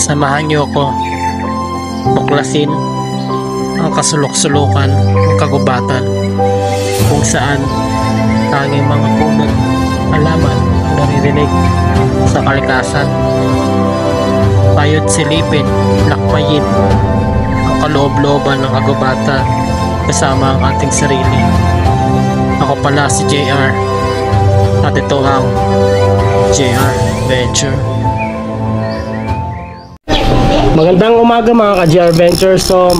Samahan niyo ako tuklasin ang kasulok-sulukan ng kagubatan kung saan tanging mga punot alaman naririnig sa kalikasan. Tayo't silipin, lakmayin ang kaloob-looban ng kagubatan kasama ang ating sarili. Ako pala si JR at ito ang JR Venture. Magandang umaga mga ka-JR Venture. So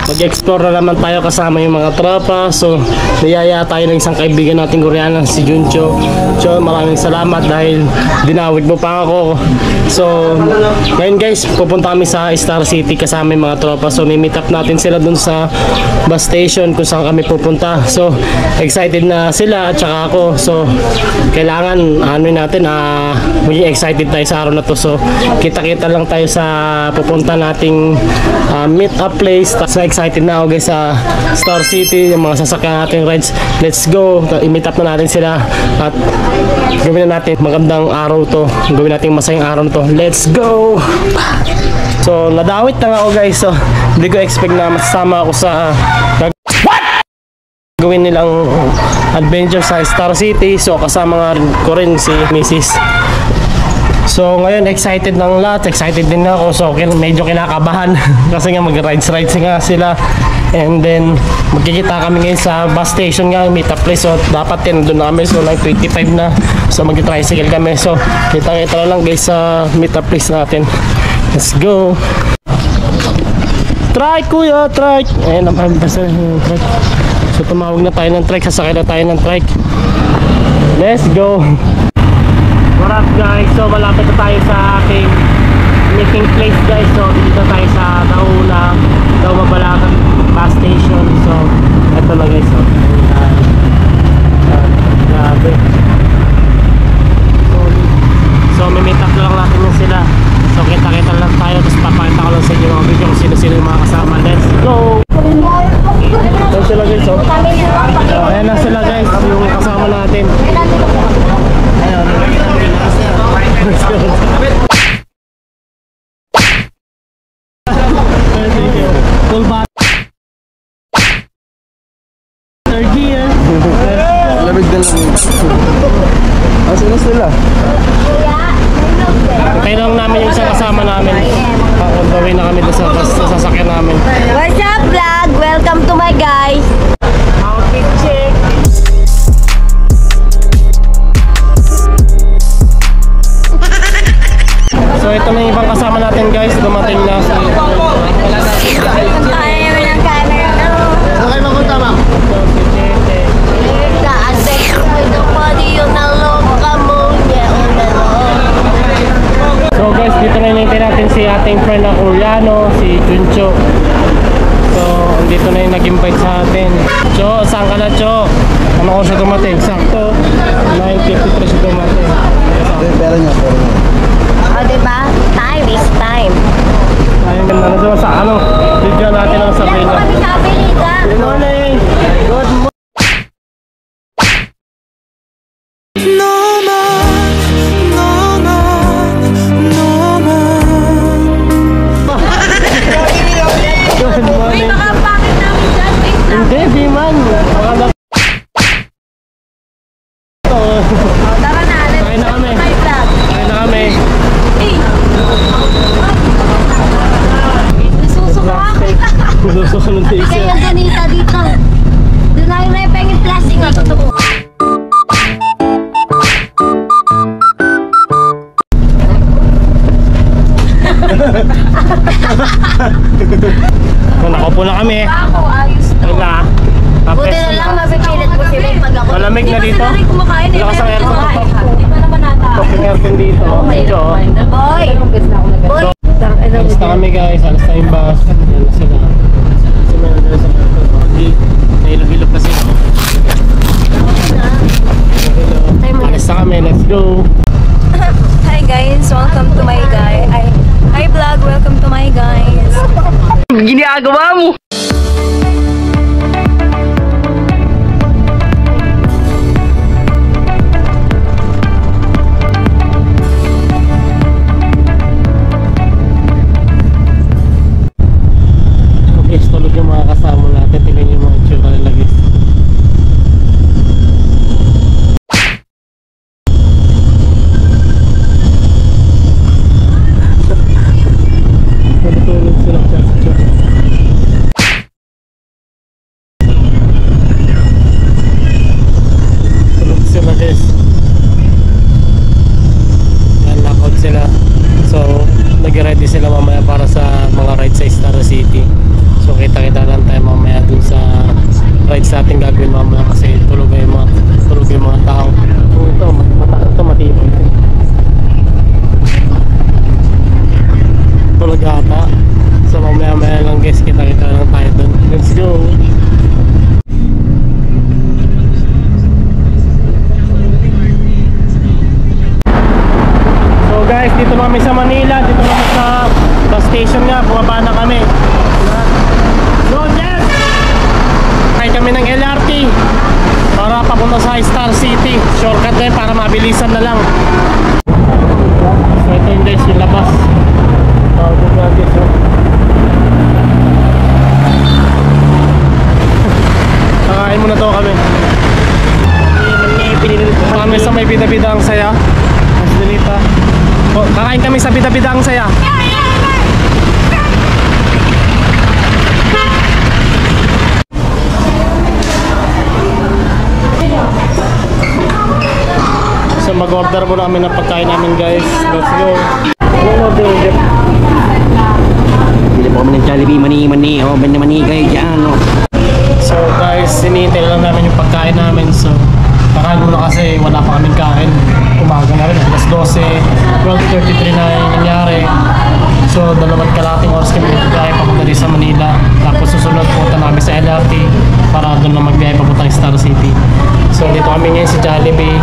mag-explore na naman tayo kasama yung mga tropa. So niyaya tayo ng isang kaibigan nating Koreano, si Juncho. So maraming salamat dahil dinawig mo pa ako. So ngayon guys, pupunta kami sa Star City kasama yung mga tropa. So may meet up natin sila dun sa bus station kung saan kami pupunta. So excited na sila at saka ako. So kailangan natin maging excited tayo sa araw na to. So kita-kita lang tayo sa pupunta nating meet up place. So excited na ako guys sa Star City, yung mga sasakyan nating rides. Let's go, i-meet up na natin sila at gawin na natin magandang araw to, gawin natin masayang araw to. Let's go! So nadawit na nga ako guys. So hindi ko expect na masama ako sa gawin nilang adventure sa Star City. So kasama nga ko rin si Mrs. So ngayon excited ng lahat, excited din ako. So medyo kinakabahan kasi nga mag-rides nga sila. And then magkikita kami ngayon sa bus station nga, meet up place. So dapat din doon namin, so like 25 na. So mag-tricycle kami. So kita-kita lang guys sa meet up place natin. Let's go. Trike kuya, trike. Ayan naman basta yung trike. So tumawag na tayo ng trike, sasakay na tayo ng trike. Let's go. What up guys? So malapit na tayo sa ating meeting place guys. So dito tayo sa Daumabalacan bus station. So ito na guys. So grabe. So may meet up lang natin yung sila. So kita-kita lang tayo. Tapos papakita ko lang sa inyo mga video kung sino-sino yung mga kasama. Let's go! So sila guys. So ayan na sila guys, yung kasama natin. Ayan. Let's go. Full bat. Third gear. Lamig din lang. Asan na sila? Kaya lang namin yung isang kasama namin. On the way na kami sa sasakyan namin. What's up vlog? Welcome to my guys. Outfit check. So ito na yung ibang kasama natin guys. Dumating na si So guys, dito na hinintay natin si ating friend na Koreano, si Juncho. So dito na yung nag-invite sa atin. Cho, saan ka na Cho? Ano ko siya dumating? Sakto 9:53 siya dumating. Pero niya. O diba? Time is time. Ayun, ganda na sa video natin ang sabihin niya. Good morning! Good morning! Good morning! Hindi, di man! Tara na, kain na kami. Kain na kami. Nasusuka ng taste. kaya ganita dito. Doon lang yung pengin plastic na totoo. Nakaupo na kami. Ako, ayos to. Wala. Buti na lang mapipilit ko sila pag ako. Malamig na dito. Hindi pa kumakain eh. Lakas ang aircon. Hindi pa naman nata. Yung aircon dito. Medyo. Boy! Boy! Alas na kami guys. Alas na yung bus. Ayan na sila. Sila na sa aircon. Nahilog-hilog kasi. Alas na kami. Let's go. Hi guys, welcome to my guy. Hi vlog, welcome to my guys. Ginagawa mo! guys, kita-kita lang tayo doon. Let's go! So guys, dito na kami sa Manila. Dito na kami sa bus station nga. Bumaba na kami. So yes! Kaya kami ng LRT para papunta sa Star City. Shortcut din para mabilisan na lang. So ito yung guys, yung labas. Kakain muna to kami. Kami sa may bida-bida ang saya. Mas dinita. Kakain kami sa bida-bida ang saya. So mag-order muna kami ng pagkain namin guys. Let's go. Bili po kami ng Jollibee, mani, oh, mani kayo dyan, oh. So guys, sinihintay lang namin yung pagkain namin. So kakain muna kasi wala pa kaming kain. Umaga na rin, alas 12, 12:33 na yung nangyari. So dalawang kalating oras kami nagbiyahe papunta rin sa Manila. Tapos susunod punta namin sa LRT para doon na magbiyahe papuntang Star City. So dito kami ngayon sa Jollibee.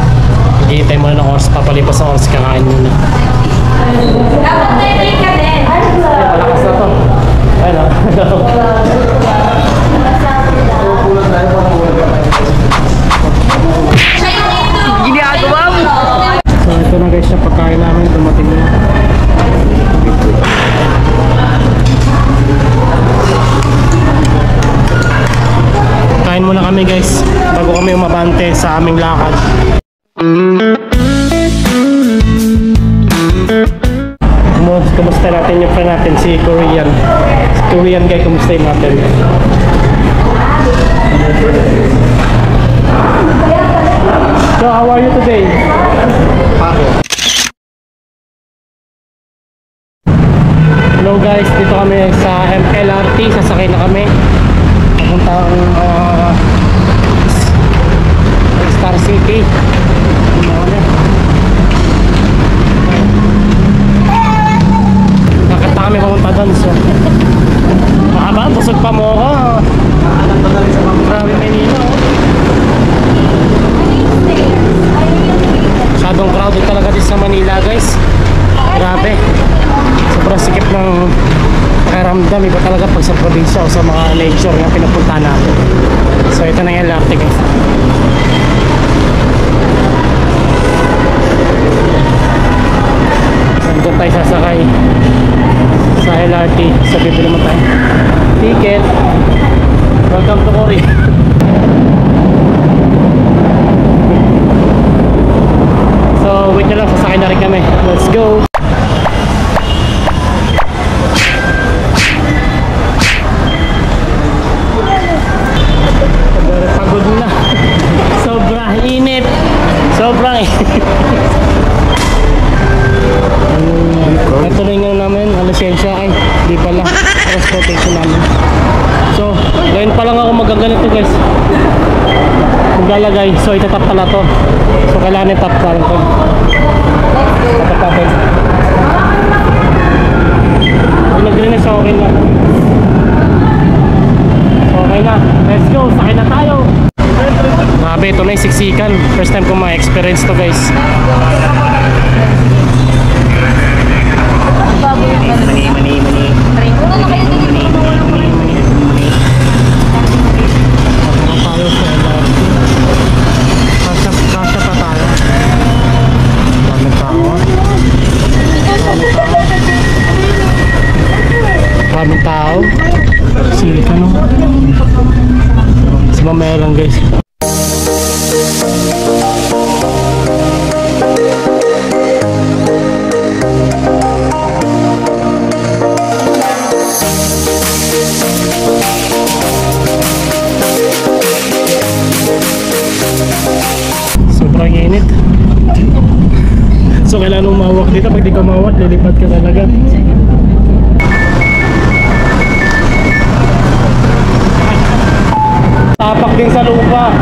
Hihintay muna ng oras, papalipas ang oras, kakain muna. Malakas na to. Ayun o. Ginagawa mo! So ito na guys yung pagkain namin, dumating na. Kain muna kami guys bago kami umabante sa aming lakad. Kumusta natin yung friend natin si Korean. Si Korean guy, kumusta natin? So how are you today? Hello guys, dito kami sa LRT, sasakay na kami papuntang Star City. Nakita kami papunta doon, so mahaba, busog pa mo ako. Grabe Manila, oh. Masyadong crowded talaga dito sa Manila guys. Grabe, sobrang sikip ng pakiramdam. Iba talaga pag sa probinsya o sa mga nature na pinupunta natin. So ito na yung LRT guys. Doon tayo sasakay sa LRT. So bibili mo tayo ticket. Welcome to Korea. So wait nyo lang, sasakay na rin kami. Let's go. Pagod na. Sobrang init. Sobrang init. Ito na yung namin, ang lisensya. Ay, di pala. Transportation namin. So, ngayon pa lang ako magaganito guys. Maglalagay. So, itatap pala to. So, kailangan itap pa rin to. Tatap natin. Pag nag-release, okay na. So, okay na. Let's go. Sakay na tayo. Grabe, ito na yung siksikan. First time ko ma-experience to guys. Mani. Tayo sa LRT. Kasya pa tayo. Daming tao. Daming tao. Silika no. Sa mamaya lang guys. Sobrang init. So kailangan umawak dito. Pag di ka umawak, lilipad ka talaga. Tapak din sa lupa.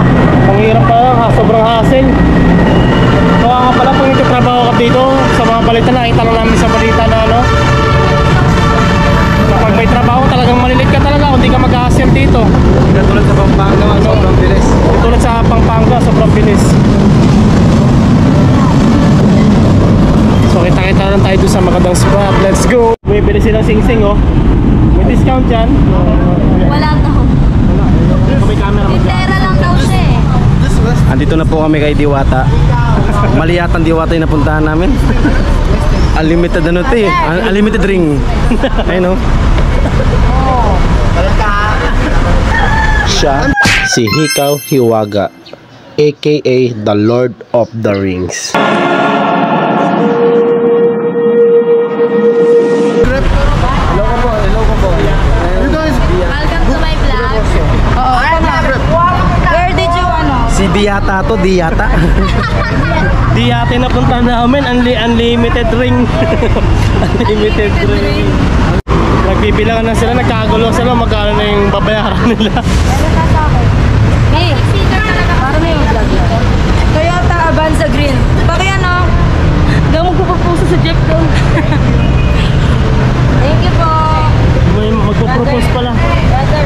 Ang hirap pa lang, sobrang hassle. Kaya nga pala pag nagtatrabaho ka dito, sa mga balita, nakita lang namin sa balita na ano, kapag may trabaho talagang malilit ka bilis. So kita-kita lang tayo doon sa magandang spot. Let's go! Bumibili silang sing-sing oh. May discount dyan. Wala daw. May camera mo dyan. Tindera lang daw siya eh. Andito na po kami kay Diwata. Mali yata ang Diwata yung napuntahan namin. Unlimited ano ito eh. Unlimited ring. Ayun oh. Siya si Hikaw Hiwaga, aka the Lord of the Rings. Welcome to my vlog. Where did you Si Diwata to, Diwata. Di yate napunta namin, unlimited ring. Unlimited ring. Nagbibilangan na sila, nagkagulo sila, magkano na yung babayaran nila. Hey, para na yung vlog na. Toyota Avanza Green. Bakit yan oh? Hindi ako magpupuso sa jeep doon. Thank you po. May magpo-propose pala. Brother.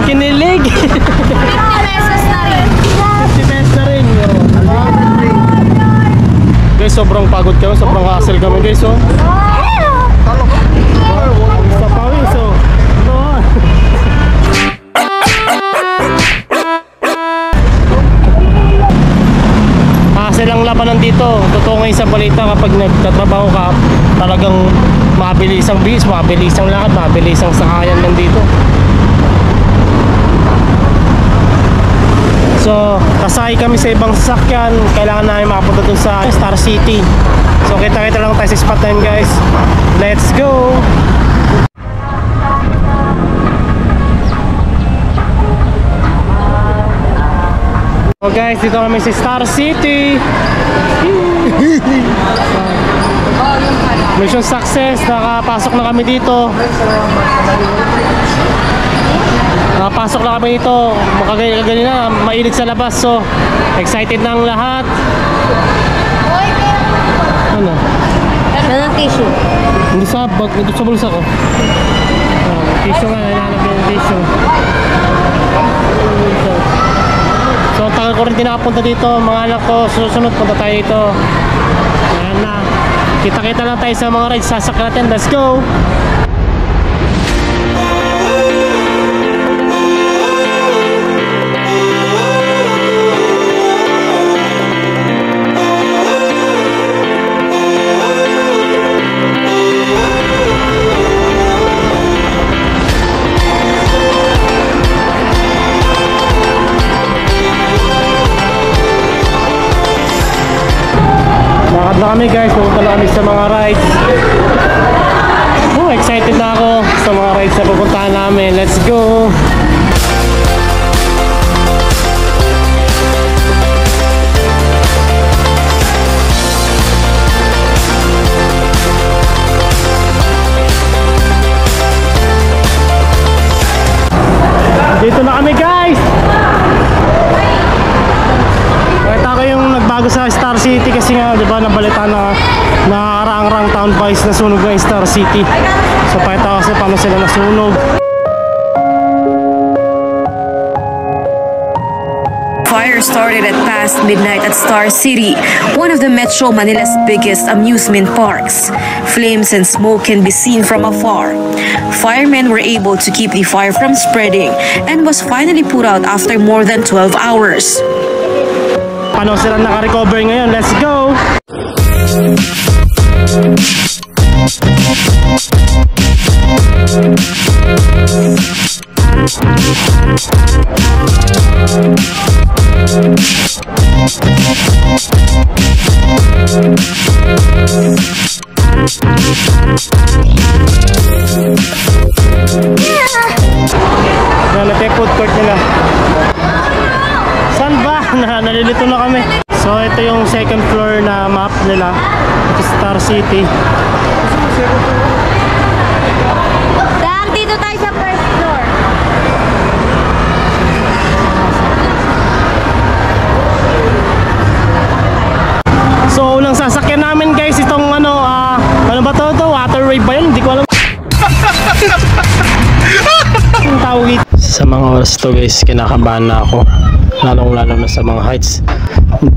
Kinilig! 50 pesos na rin. 50 pesos na rin. Guys, sobrang pagod kami, sobrang hassle kami guys. Oh. Sa pawis oh. Hassle ang labanan dito. Totoo nga sa balita kapag nagtatrabaho ka, talagang mabilis ang bis, mabilis ang lakad, mabilis ang sakayan lang dito. So, kasakay kami sa ibang sasakyan. Kailangan namin makapunta dun sa Star City. So, kita-kita lang tayo sa spot na yun, guys. Let's go! So guys, dito kami sa Star City. Mission success. Nakapasok na kami dito. Nakapasok na kami dito. Makagaling na, mainit sa labas. So, excited na ang lahat. Ano? Ano tissue? Hindi sa bag, ito sa bulsa ko. Tissue nga, hinahanap yung tissue. So, tagal ko rin din nakapunta dito. Mga anak ko, susunod punta tayo dito. Ayan na. Kita-kita lang tayo sa mga rides. Sasakyan natin. Let's go! Lakad na kami guys, pupunta na kami sa mga rides. Oh, excited na ako sa mga rides na pupuntahan namin. Let's go! Dito na kami guys! Nakita ko yung nagbago sa Star City kasi nga, di ba, nabalita na nakaraang-rang town vice na sunog ng Star City. So, pakita ko kasi paano sila nasunog. Fire started at past midnight at Star City, one of the Metro Manila's biggest amusement parks. Flames and smoke can be seen from afar. Firemen were able to keep the fire from spreading and was finally put out after more than 12 hours. Paano sila naka-recover ngayon? Let's go! Yan, ito yung food court nila. Saan ba? Nalilito na kami. So ito yung second floor na map nila. Ito Star City. Dang, dito tayo sa first floor. So unang sasakyan namin guys, itong ano, to guys, kinakabahan na ako, lalong lalo na sa mga heights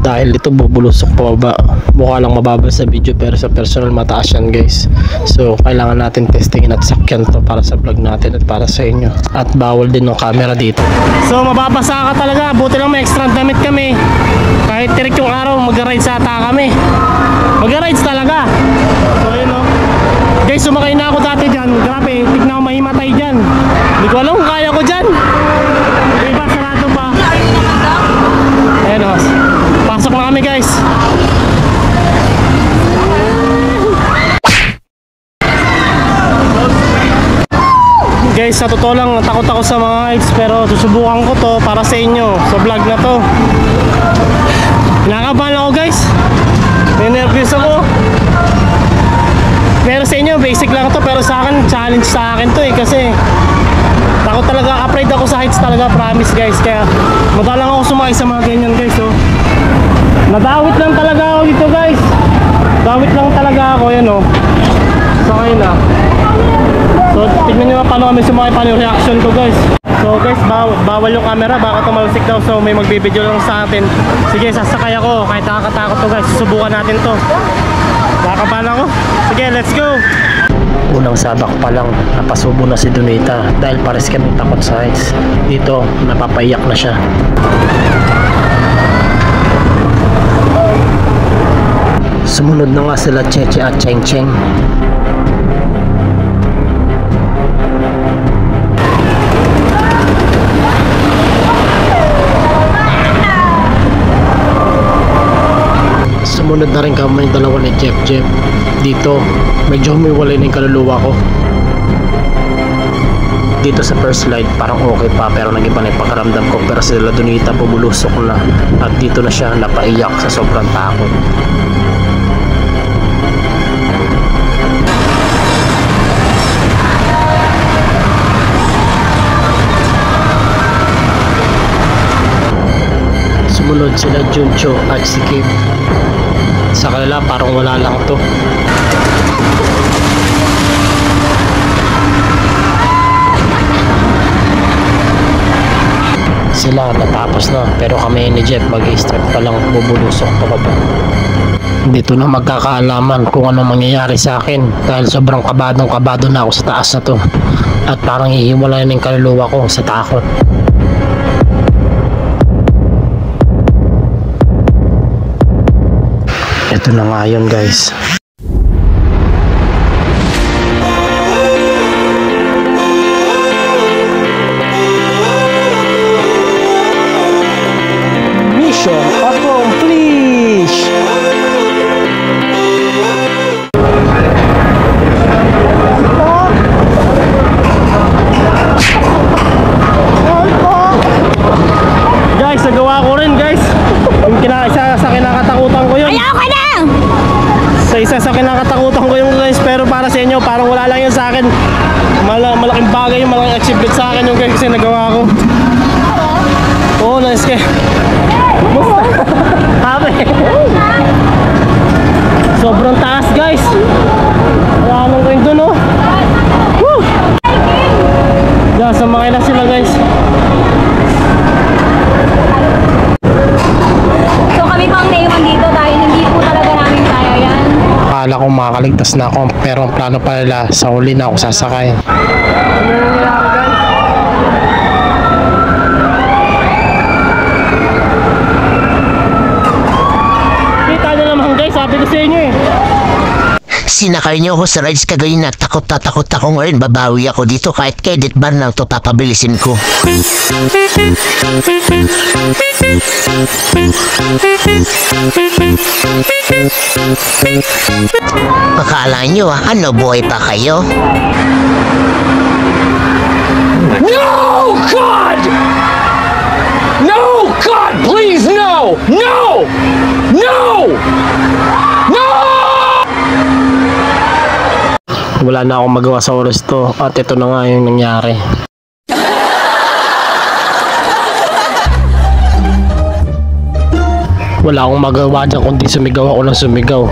dahil ito bubulusok pa baba. Mukha lang mababa sa video pero sa personal mataas yan guys. So kailangan natin testingin at sakyan to para sa vlog natin at para sa inyo, at bawal din ng camera dito. So mababasa ka talaga, buti lang may extra damit kami. Kahit tirik yung araw, mag-rides ata kami, mag-rides talaga. So yun o guys, sumakay na ako dati dyan, grabe, tignan ko mahimatay dyan, hindi ko alam kung kaya ko dyan. Diba, sarado pa. Ayan o, pasok na kami guys. Guys, sa totoo lang, takot ako sa mga heights, pero susubukan ko to para sa inyo, sa vlog na to. Kinakabahan ako guys, nervous ako. Pero sa inyo, basic lang to, pero sa akin, challenge sa akin to kasi takot talaga, afraid ako sa heights talaga, promise guys. Kaya madalang ako sumakay sa mga ganyan guys. So nadawit lang talaga ako dito guys, dawit lang talaga ako, yan o. Sakay na. So tignan nyo paano kami sumakay, paano yung reaction ko guys. So guys, bawal yung camera, baka tumalsik daw, so may magbibideo lang sa atin. Sige, sasakay ako, kahit nakakatakot to guys, susubukan natin to. Nakakabahan ako. Sige, let's go. Unang sabak pa lang, napasubo na si Donita dahil pares kami takot sa heights. Dito, napapaiyak na siya. Sumunod na nga sila Cheche at Cheng Cheng. Sumunod na rin kami yung dalawa ni Jeff. Dito, medyo humiwalay na yung kaluluwa ko. Dito sa first slide, parang okay pa, pero nag-iba na yung pakaramdam ko. Pero sila Donita, bumulusok na. At dito na siya napaiyak sa sobrang takot. Sumunod sila Juncho at si Kim. Sa kanila parang wala lang to. Sila natapos na, pero kami ni Jeff mag-i-start pa lang, bubulusok pa ba. Dito na magkakaalaman kung ano mangyayari sa akin dahil sobrang kabado na ako sa taas na to, at parang hihiwalay na yung kaluluwa ko sa takot. Ito na nga yun guys. Mission accomplished! Guys, nagawa ko rin guys. Yung isa sa kinakatakutan ko yun. Ayaw ka na! Isa sa kinakatakutan ko yung guys, pero para sa inyo parang wala lang yun sa akin. Malaking bagay yung malaking achievement sa akin yung guys kasi nagawa ko. Oo, nice ka. Musta? Happy. Sobrang taas guys. Wala nang rin dun oh. Woo! Yeah, sumakay na sila guys. So kami pang naiwan dito dahil hindi po talaga namin kaya yan. Akala ko makakaligtas na ako, pero ang plano pa nila sa huli na ako sasakay. Kita nyo naman guys, sabi ko sa inyo eh. Sinakay niyo ako sa rides kagayon na takot ako ngayon. Babawi ako dito kahit credit bar lang to papabilisin ko. Akala niyo ano, buhay pa kayo? No, God! No, God, please, no! No! No! No! Wala na akong magawa sa oras to, at ito na nga yung nangyari. Wala akong magawa dyan kundi sumigaw ako ng sumigaw.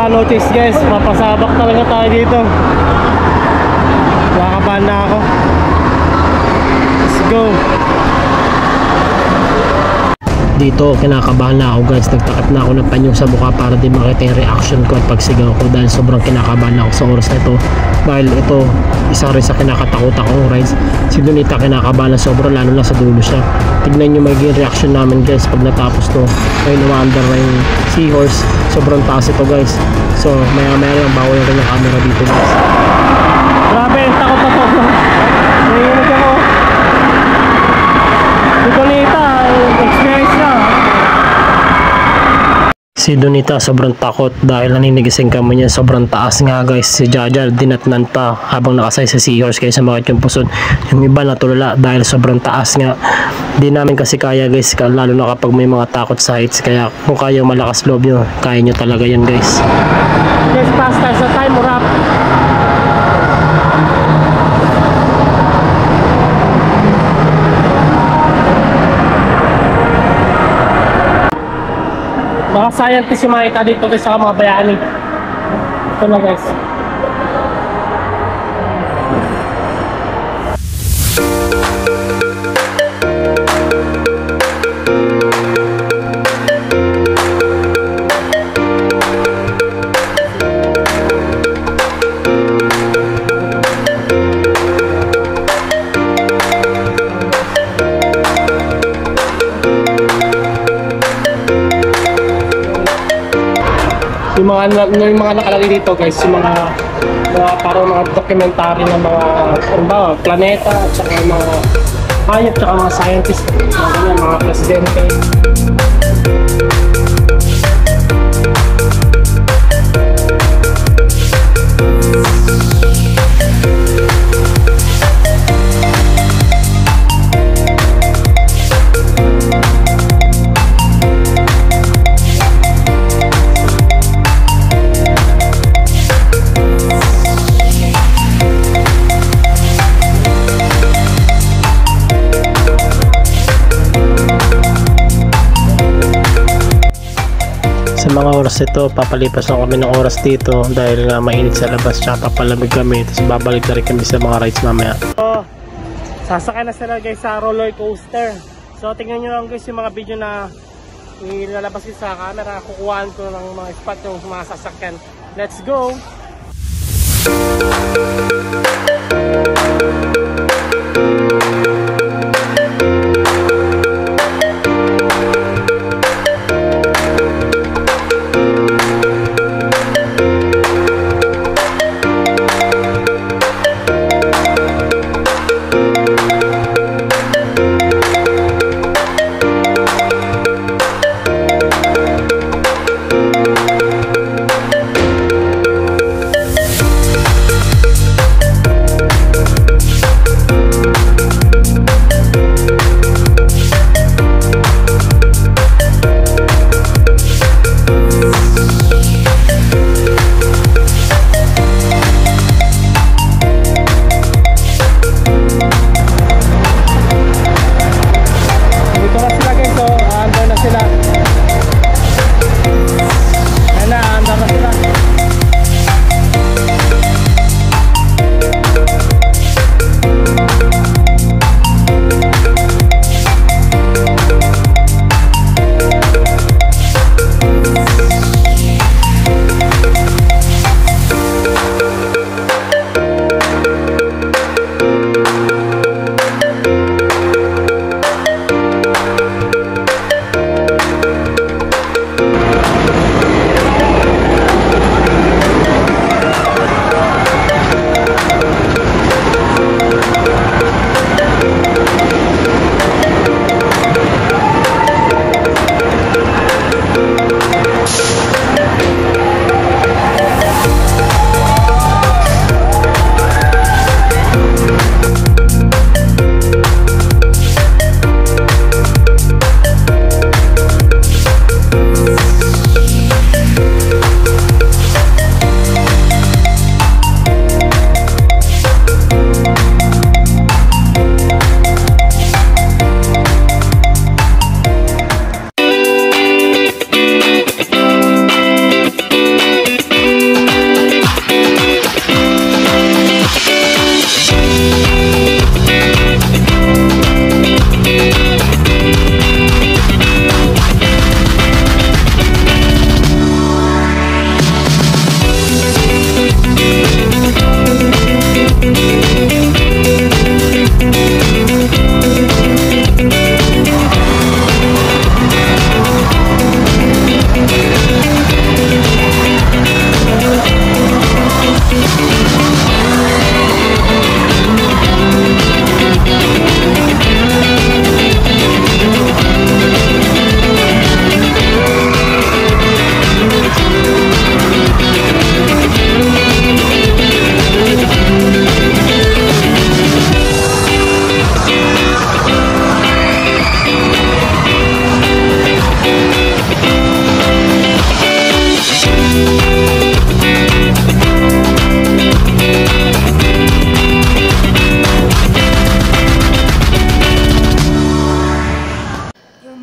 wala notice guys, mapasabak talaga tayo dito. Nakakabahan na ako. Let's go. Dito kinakabahan na ako guys, nagtakip na ako ng panyo sa mukha para di makita yung reaction ko at pagsigaw ko dahil sobrang kinakabahan ako sa oras na ito. Dahil ito isa rin sa kinakatakot akong rides. Si Donita kinakabahan na sobra, lalo na sa dulo siya. Tignan nyo magiging reaction namin guys pag natapos to. Ayun, umaandar na yung seahorse, sobrang taas ito guys. So maya maya lang bawal rin yung camera dito guys. Grabe, takot na to. Nahihinig ako. Si Donita, experience na. Si Donita sobrang takot dahil naninigising kami niya, sobrang taas nga guys. Si Jaja dinatnan pa habang nakasay sa seahorse kaya sumakit yung pusod. Yung iba natulala dahil sobrang taas nga. Di namin kasi kaya guys, lalo na kapag may mga takot sa heights. Kaya kung kaya malakas loob nyo, kaya nyo talaga yan guys. Yes, faster sa time wrap. Mga scientist yung makita dito guys sa mga bayani. Ito na guys. Yung mga nakalagay dito guys, yung mga parang mga documentary ng mga planeta at saka mga hayop at mga scientist, mga presidente. Sa mga oras ito, papalipas lang kami ng oras dito dahil nga mainit sa labas, tsaka papalamig kami, tapos babalik na rin kami sa mga rides mamaya. So, sasakay na sila guys sa roller coaster. So tingnan nyo lang guys yung mga video na ilalabas ko sa camera, kukuhaan ko ng mga spot yung mga sasakyan. Let's go!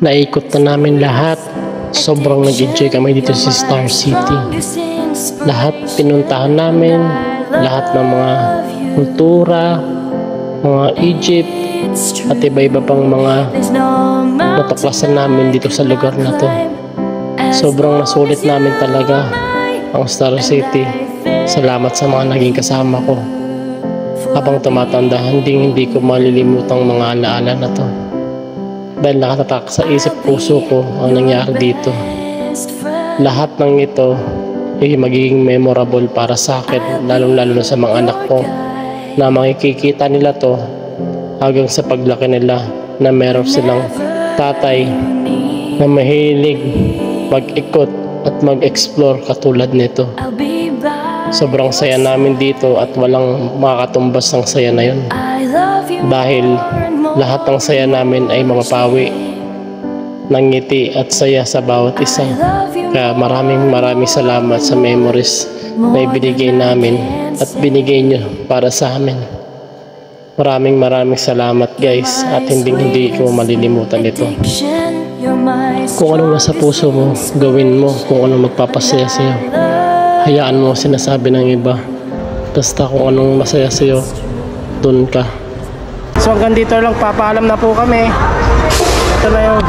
Naikot na namin lahat. Sobrang nag-enjoy kami dito sa Star City. Lahat pinuntahan namin, lahat ng mga kultura, mga Egypt, at iba-iba pang mga natuklasan namin dito sa lugar na to. Sobrang nasulit namin talaga ang Star City. Salamat sa mga naging kasama ko. Habang tumatanda, hindi ko malilimutang mga alaala na to. Dahil nakatatak sa isip puso ko ang nangyari dito. Lahat ng ito ay magiging memorable para sa akin, lalong-lalo na sa mga anak ko, na makikita nila to hanggang sa paglaki nila, na meron silang tatay na mahilig mag-ikot at mag-explore katulad nito. Sobrang saya namin dito at walang makakatumbas ng saya na yun. Dahil lahat ng saya namin ay mapapawi ng ngiti at saya sa bawat isa. Kaya maraming salamat sa memories na ibinigay namin at binigay nyo para sa amin. Maraming salamat guys, at hindi ko malilimutan ito. Kung anong nasa puso mo, gawin mo. Kung anong magpapasaya sa'yo, hayaan mo sinasabi ng iba. Basta kung anong masaya sa'yo, dun ka. So hanggang dito lang, papaalam na po kami. Ito na yung